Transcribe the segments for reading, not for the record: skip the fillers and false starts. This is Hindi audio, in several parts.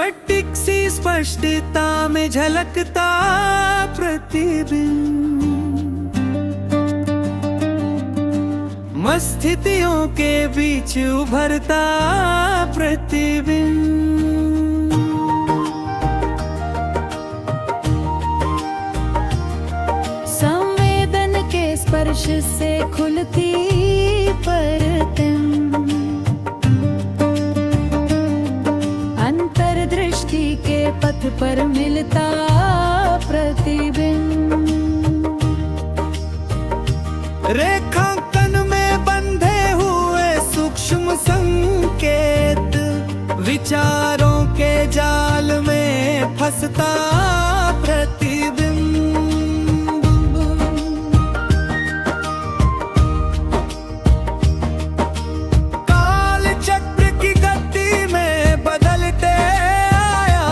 स्फटिक सी स्पष्टता में झलकता प्रतिबिंब, मस्तिष्कों के बीच उभरता प्रतिबिंब। संवेदन के स्पर्श से खुलती परतें, अंतर्दृष्टि के पथ पर मिलता प्रतिबिंब। रेखांकन में बंधे हुए सूक्ष्म संकेत, विचारों के जाल में फंसता प्रतिबिंब। काल चक्र की गति में बदलते आयाम,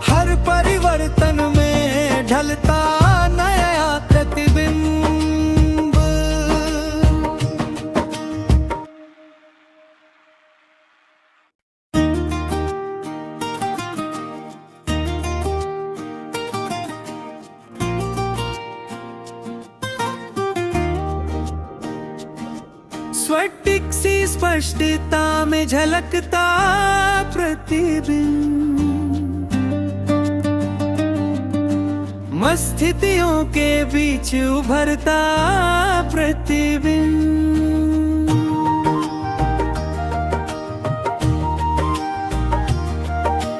हर परिवर्तन में ढलता नया प्रतिबिंब। स्फटिक सी स्पष्टता में झलकता प्रतिबिंब, मस्तिष्कों के बीच उभरता प्रतिबिंब।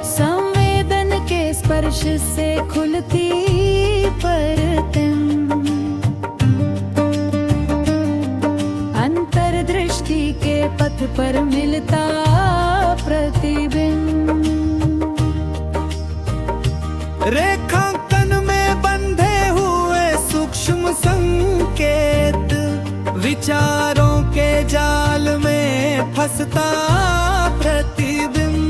संवेदन के स्पर्श से खुलती परतें, अंतर्दृष्टि के पथ पर मिलता प्रतिबिंब। रेखांकन में बंधे हुए सूक्ष्म संकेत, विचारों के जाल में फंसता प्रतिबिंब।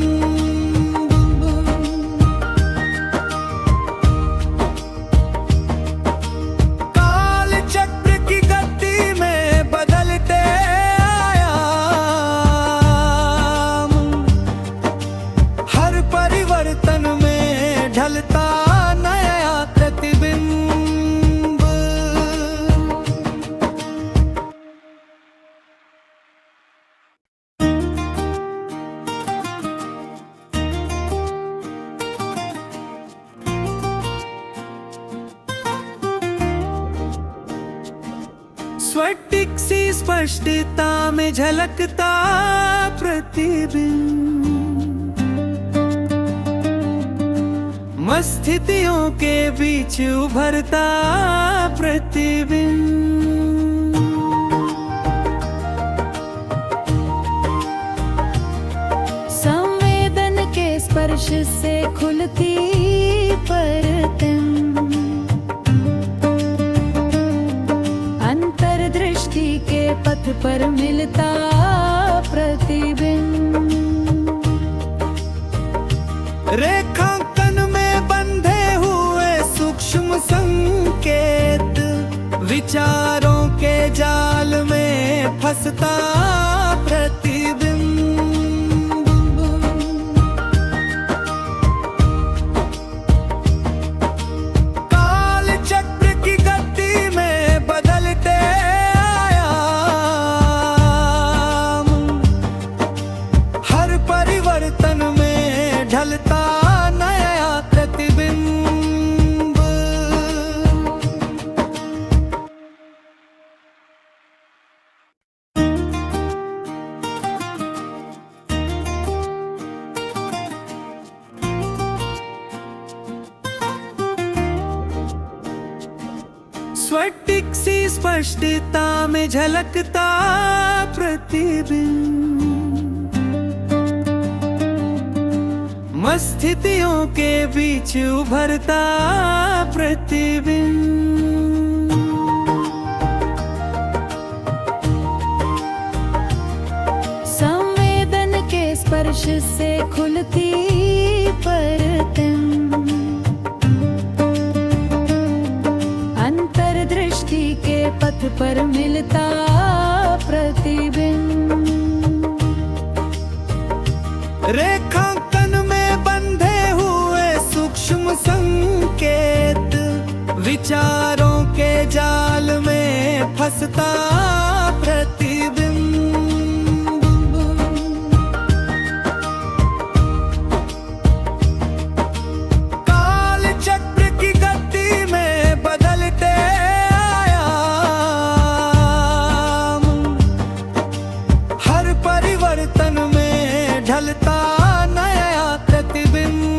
काल चक्र की गति में बदलते आयाम, हर परिवर्तन में ढलता नया प्रतिबिंब। स्फटिक सी स्पष्टता में झलकता प्रतिबिंब, मस्तिष्कों के बीच उभरता प्रतिबिंब। संवेदन के स्पर्श से खुलती परतें, अंतर्दृष्टि के पथ पर मिलता प्रतिबिंब। रेखांकन में बंधे हुए सूक्ष्म संकेत, विचारों के जाल में फंसता प्रतिबिंब। काल चक्र की गति में बदलते आयाम, हर परिवर्तन में ढलता नया प्रतिबिंब। स्फटिक सी स्पष्टता में झलकता प्रतिबिंब, मस्तिष्कों के बीच उभरता प्रतिबिंब। संवेदन के स्पर्श से खुलती परतें, अंतर्दृष्टि के पथ पर मिलता प्रतिबिंब। फंसता प्रतिबिंब। काल चक्र की गति में बदलते आयाम, हर परिवर्तन में ढलता नया प्रतिबिंब।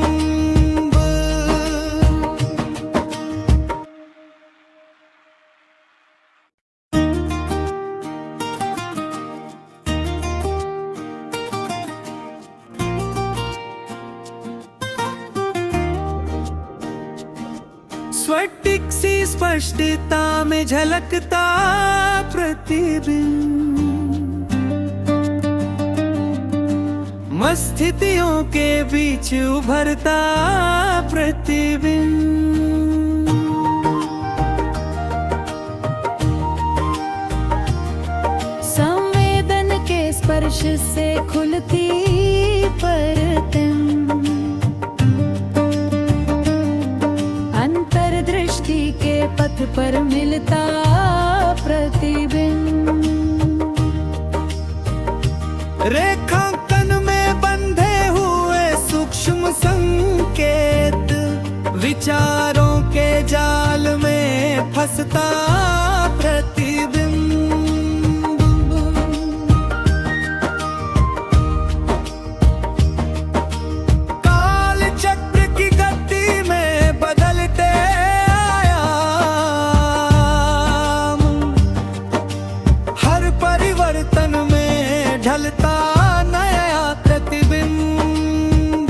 स्फटिक सी स्पष्टता में झलकता प्रतिबिंब, मस्तिष्कों के बीच उभरता प्रतिबिंब। संवेदन के स्पर्श से खुलती परतें, अंतर्दृष्टि के पथ पर मिलता प्रतिबिंब। रेखांकन में बंधे हुए सूक्ष्म संकेत, विचारों के जाल में फंसता प्रतिबिंब। काल चक्र की गति में बदलते आयाम, हर परिवर्तन में ढलता नया प्रतिबिंब।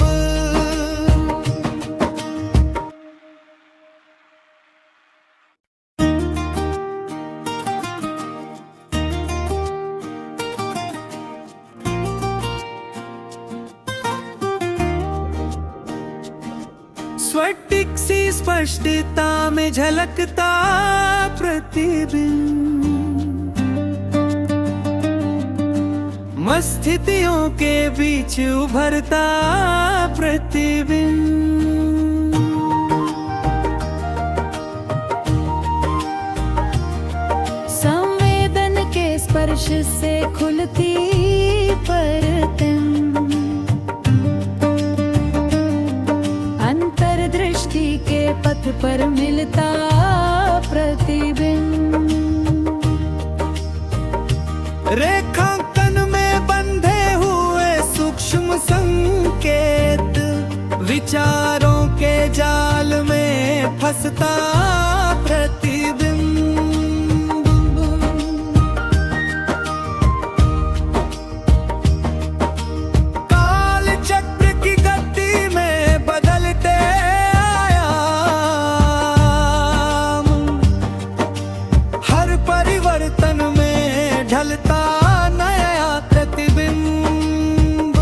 स्फटिक सी स्पष्टता में झलकता प्रतिबिंब, मस्तिष्कों के बीच उभरता प्रतिबिंब। संवेदन के स्पर्श से खुलती परतें, अंतर्दृष्टि के पथ पर मिलता प्रतिबिंब। रेखांकन में बंधे हुए सूक्ष्म संकेत, विचारों के जाल में फंसता प्रतिबिंब। काल चक्र की गति में बदलते आयाम, हर परिवर्तन में ढलता नया प्रतिबिंब।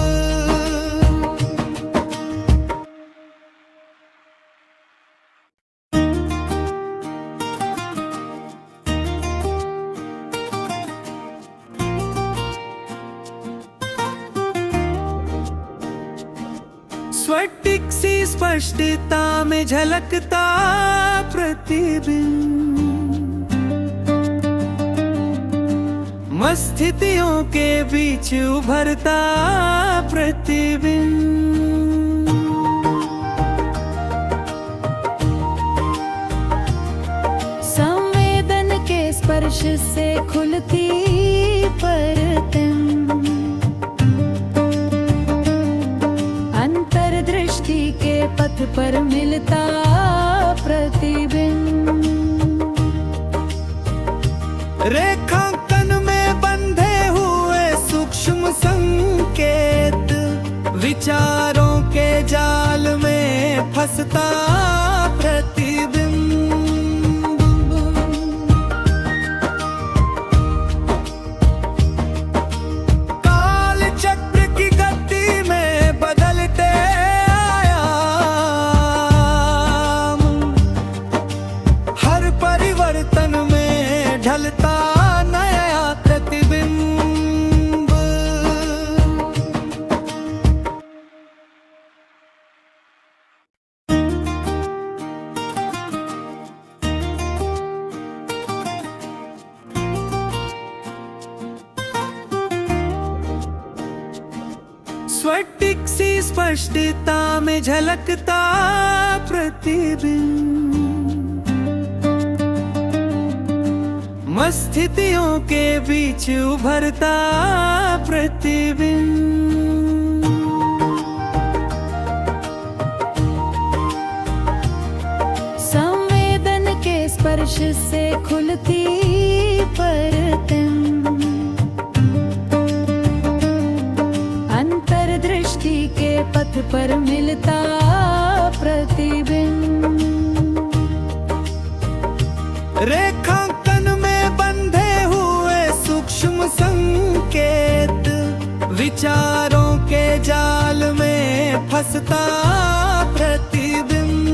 स्फटिक सी स्पष्टता में झलकता प्रतिबिंब, मस्तिष्कों के बीच उभरता प्रतिबिंब। संवेदन के स्पर्श से खुलती परतें, अंतर्दृष्टि के पथ पर मिलता प्रतिबिंब। रेखांकन में बंधे हुए सूक्ष्म संकेत, विचारों के जाल में फंसता प्रतिबिंब। काल चक्र की गति में बदलते आयाम, हर परिवर्तन में ढलता नया प्रतिबिंब। स्फटिक सी स्पष्टता में झलकता प्रतिबिंब, मस्तिष्कों के बीच उभरता प्रतिबिंब। संवेदन के स्पर्श से खुलती परतें, अंतर्दृष्टि के पथ पर मिलता प्रतिबिंब। रेखांकन में बंधे हुए सूक्ष्म संकेत, विचारों के जाल में फंसता प्रतिबिंब।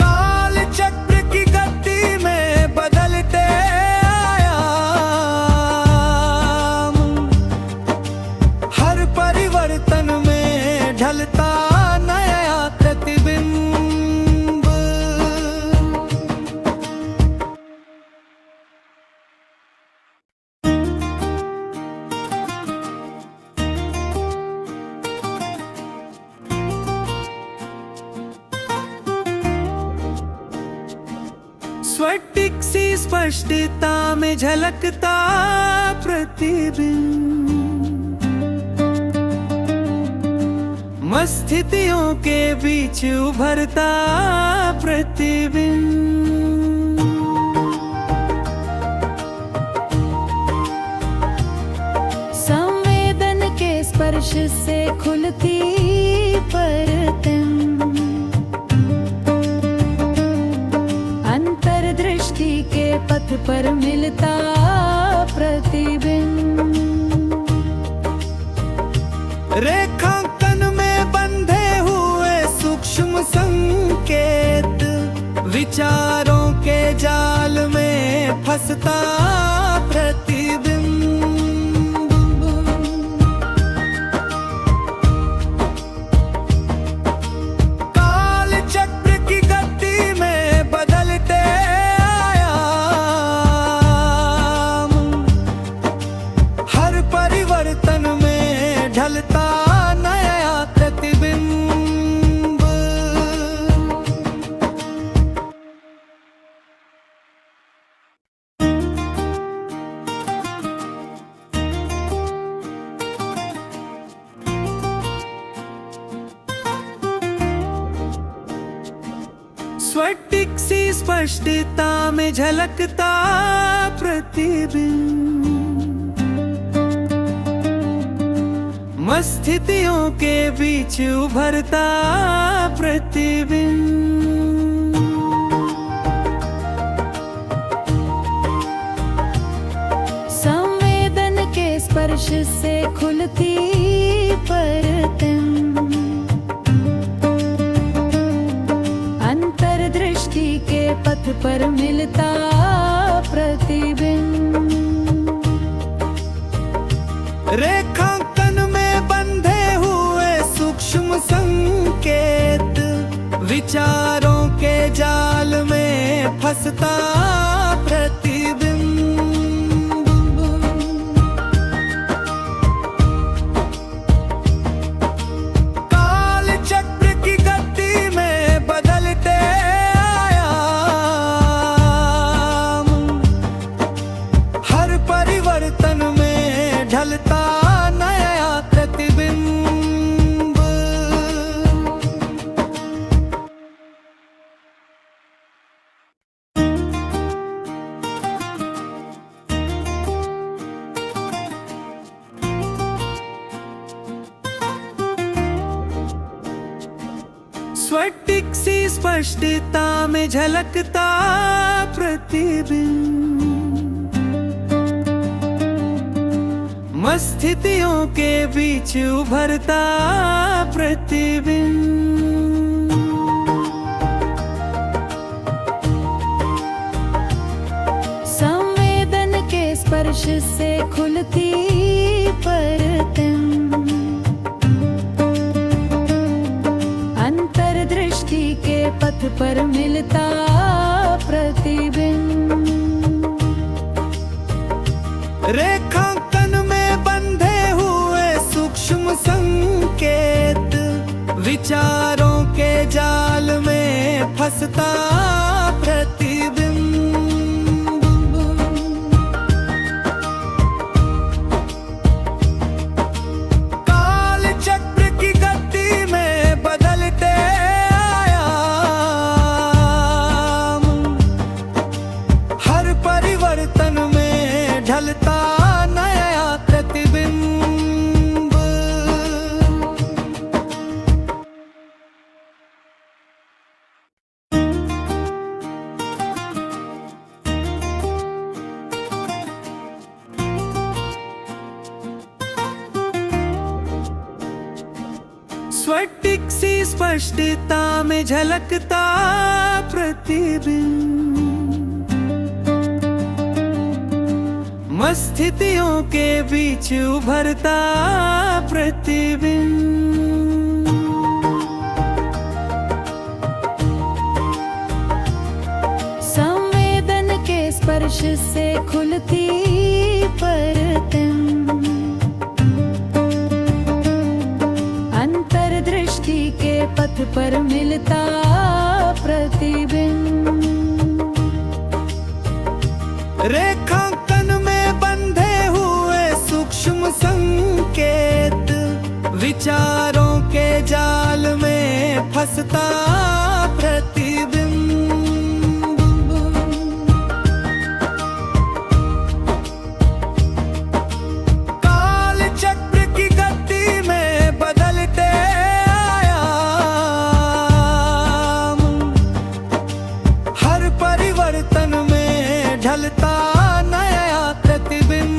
काल चक्र की गति में बदलते आयाम, हर परिवर्तन में ढलता नया प्रतिबिंब। स्फटिक सी स्पष्टता में झलकता प्रतिबिंब, मस्तिष्कों के बीच उभरता प्रतिबिंब। संवेदन के स्पर्श से खुलती परतें, अंतर्दृष्टि के पथ पर मिलता प्रतिबिंब। रेखांकन में बंधे हुए सूक्ष्म संकेत, विचारों के जाल में फंसता प्रतिबिंब। काल चक्र की गति में बदलते आयाम, हर परिवर्तन में ढलता नया प्रतिबिंब। स्फटिक सी स्पष्टता में झलकता प्रतिबिंब, मस्तिष्कों के बीच उभरता प्रतिबिंब। संवेदन के स्पर्श से खुलती परतें, अंतर्दृष्टि के पथ पर मिलता प्रतिबिंब। रेखांकन में बंधे हुए सूक्ष्म संकेत, विचारों के जाल में फंसता प्रतिबिंब। काल चक्र की गति में बदलते आयाम, हर परिवर्तन में ढलता नया प्रतिबिंब। स्फटिक सी स्पष्टता में झलकता प्रतिबिंब, मस्तिष्कों के बीच उभरता प्रतिबिंब। संवेदन के स्पर्श से खुलती परतें, अंतर्दृष्टि के पथ पर मिलता प्रतिबिंब। सूक्ष्म संकेत, विचारों के जाल में फंसता प्रतिबिंब। काल चक्र की गति में बदलते आयाम, हर परिवर्तन में ढलता नया प्रतिबिंब। स्फटिक सी स्पष्टता में झलकता प्रतिबिंब, मस्तिष्कों के बीच उभरता प्रतिबिंब। संवेदन के स्पर्श से खुलती परतें, अंतर्दृष्टि के पथ पर मिलता प्रतिबिंब। रेखांकन में बंधे हुए सूक्ष्म संकेत, विचारों के जाल में फंसता प्रतिबिंब। काल चक्र की गति में बदलते आयाम, हर परिवर्तन में ढलता नया प्रतिबिंब।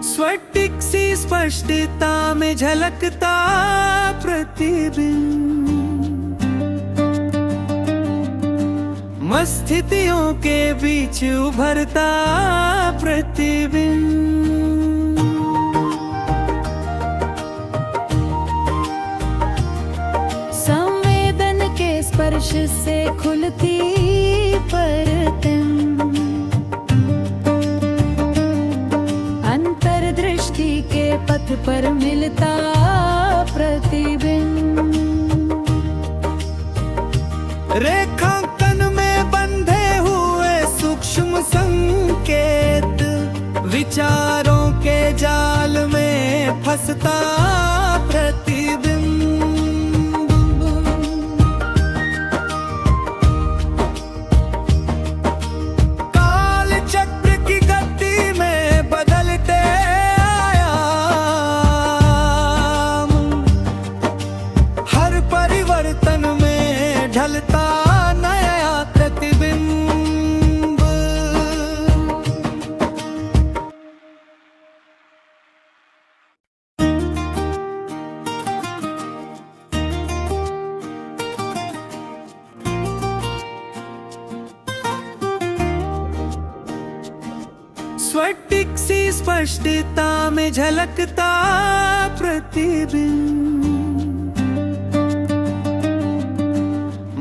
स्फटिक सी स्पष्टता में झलकता प्रतिबिंब, मस्तिष्कों के बीच उभरता प्रतिबिंब। संवेदन के स्पर्श से खुलती परतें, अंतर्दृष्टि के पथ पर मिलता प्रतिबिंब। रेखांकन में बंधे हुए सूक्ष्म संकेत, विचारों के जाल में फंसता प्रतिबिंब। काल चक्र की गति में बदलते आयाम, हर परिवर्तन में ढलता नया प्रतिबिंब। स्फटिक सी स्पष्टता में झलकता प्रतिबिंब,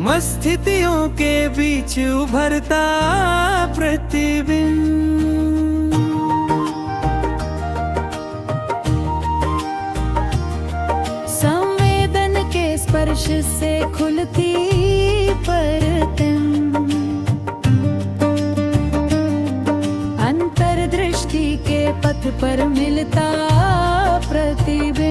मस्तिष्कों के बीच उभरता प्रतिबिंब। संवेदन के स्पर्श से खुलती परतें, अंतर्दृष्टि के पथ पर मिलता प्रतिबिंब।